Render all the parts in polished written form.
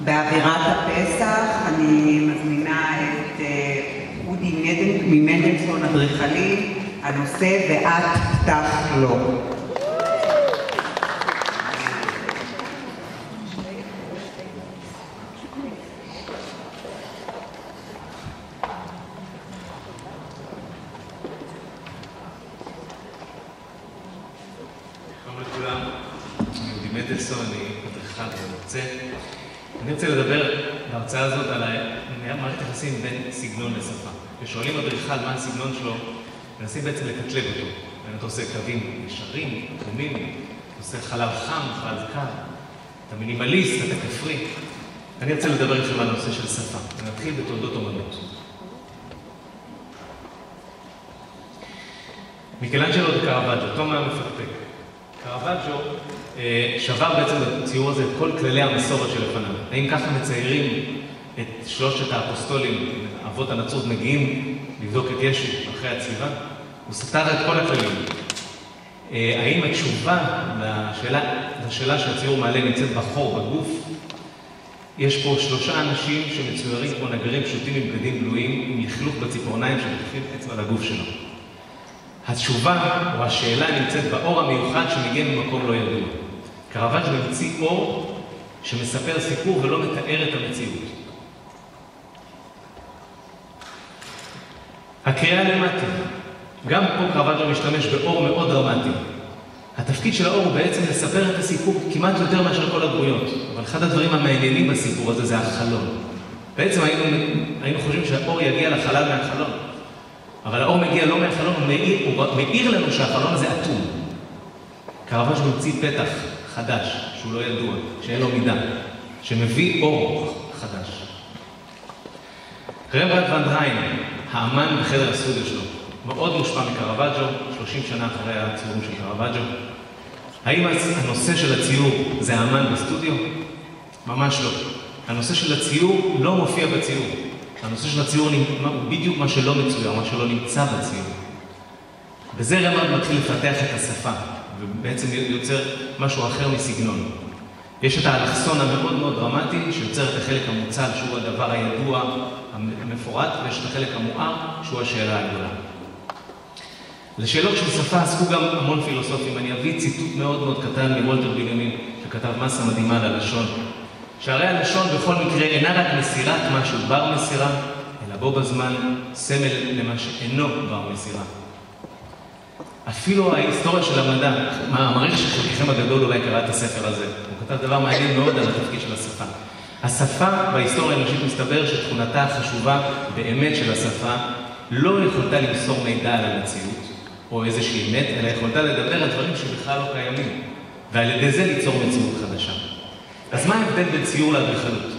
באווירת הפסח אני מזמינה את אודי ממנדלסון אדריכלי, הנושא ואת פתח לו. אני רוצה לדבר בהרצאה הזאת על מערכת יחסים בין סגנון לשפה. כששואלים אדריכל מה הסגנון שלו, מנסים בעצם לקטלג אותו. אתה עושה קווים ישרים, תחומים, אתה עושה חלב חם, חלב קר, אתה מינימליסט, אתה כפרי. אני רוצה לדבר איתכם על הנושא של שפה. נתחיל בתולדות אומנות. מיקלאנג'לו וקרוואג'ו, תום היה מפקפק. קרוואג'ו שבר בעצם בציור הזה את כל כללי המסורת שלפניו. האם ככה מציירים את שלושת האפוסטולים, אבות הנצרות מגיעים לבדוק את ישו אחרי הצליבה? הוא סתר את כל הכללים. האם התשובה לשאלה שהציור מעלה נמצאת בחור, בגוף? יש פה 3 אנשים שמצוירים כמו נגרים פשוטים עם בגדים בלויים, עם לכלוך בציפורניים שמחליפים אצבע לגוף שלו. התשובה או השאלה נמצאת באור המיוחד שמגיע ממקום לא ידוע. קרוואג'ו ממציא אור שמספר סיפור ולא מתאר את המציאות. הקריאה למטה. גם פה קרוואג'ו משתמש באור מאוד דרמטי. התפקיד של האור הוא בעצם לספר את הסיפור כמעט יותר מאשר כל הדמויות. אבל אחד הדברים המעניינים בסיפור הזה זה החלון. בעצם היינו חושבים שהאור יגיע לחלל מהחלון. אבל האור מגיע לא מהחלון, הוא מאיר לנו שהחלון הזה אטום. קרוואג'ו ממציא פתח חדש, שהוא לא ידוע, שאין לו מידה, שמביא אור חדש. רמברנדט ואן דריין, האמן בחדר הסטודיו שלו, מאוד מושפע מקרוואג'ו, 30 שנה אחרי הציורים של קרוואג'ו. האם הנושא של הציור זה האמן בסטודיו? ממש לא. הנושא של הציור לא מופיע בציור. הנושא של הציור הוא בדיוק מה שלא מצויר, מה שלא נמצא בציור. בזה רמברנדט מתחיל לפתח את השפה, ובעצם יוצר משהו אחר מסגנון. יש את האלכסון המאוד מאוד דרמטי, שיוצר את החלק המוצל, שהוא הדבר הידוע, המפורט, ויש את החלק המואר, שהוא השאלה הגדולה. לשאלות של שפה עסקו גם המון פילוסופים. אני אביא ציטוט מאוד מאוד קטן מוולטר בנימין, שכתב מסה מדהימה על הלשון. שהרי הלשון בכל מקרה אינה רק מסירת משהו בר מסירה, אלא בו בזמן סמל למה שאינו בר מסירה. אפילו ההיסטוריה של המדע, המעריך שחלקכם הגדול אולי קרא את הספר הזה, הוא כתב דבר מעניין מאוד על התפקיד של השפה. השפה בהיסטוריה האנושית מסתבר שתכונתה החשובה באמת של השפה לא יכולתה למסור מידע על המציאות או איזושהי אמת, אלא יכולתה לדבר על דברים שבכלל לא קיימים, ועל ידי זה ליצור מציאות חדשה. אז מה ההבדל בין ציור לאדריכלות?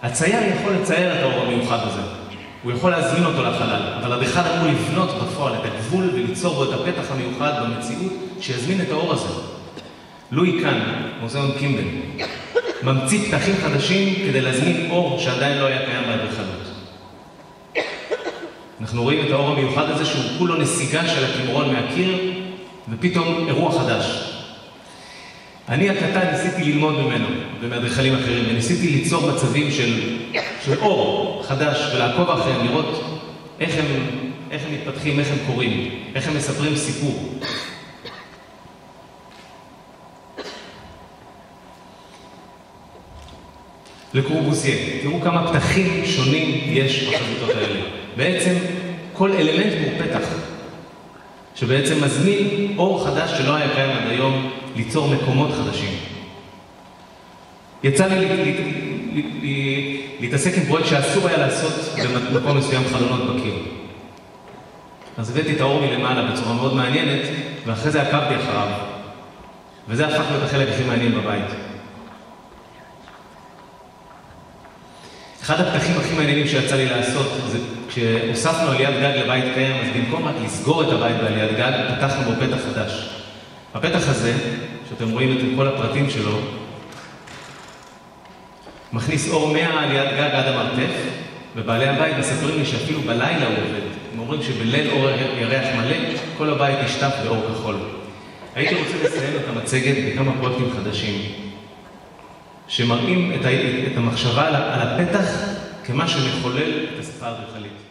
הצייר יכול לצייר את האור המיוחד הזה. הוא יכול להזמין אותו לחלל, אבל האדריכל אמור לבנות בפועל את הגבול וליצור בו את הפתח המיוחד במציאות שיזמין את האור הזה. לואי קאן, מוזיאון קימבל, ממציא פתחים חדשים כדי להזמין אור שעדיין לא היה קיים באדריכלות. אנחנו רואים את האור המיוחד הזה שהוא כולו נסיגה של התמרון מהקיר, ופתאום אירוע חדש. אני הקטן ניסיתי ללמוד ממנו ומאדריכלים אחרים, וניסיתי ליצור מצבים של אור חדש ולעקוב אחריהם, לראות איך הם מתפתחים, איך הם קוראים, איך הם מספרים סיפור. לקורבוזיה, תראו כמה פתחים שונים יש בחזיתות האלה. בעצם כל אלמנט הוא פתח, שבעצם מזמין אור חדש שלא היה קיים עד היום, ליצור מקומות חדשים. יצא לי להתעסק עם פרויקט שאסור היה לעשות במקום מסוים חלונות בקיר. אז הבאתי את האור מלמעלה בצורה מאוד מעניינת, ואחרי זה עקבתי אחריו. וזה הפך להיות החלק הכי מעניין בבית. אחד הפתחים הכי מעניינים שיצא לי לעשות, זה כשהוספנו עליית גג לבית קיים, אז במקום רק לסגור את הבית בעליית גג, פתחנו בו פתח חדש. הפתח הזה, שאתם רואים את כל הפרטים שלו, מכניס אור מהעליית גג עד המרתף, ובעלי הבית מספרים לי שאפילו בלילה הוא עובד. הם אומרים שבליל אור ירח מלא, כל הבית נשטף באור כחול. הייתי רוצה לסיים את המצגת בכמה פרויקטים חדשים. שמראים את המחשבה על הפתח כמה שמחולל את השפה האדריכלית.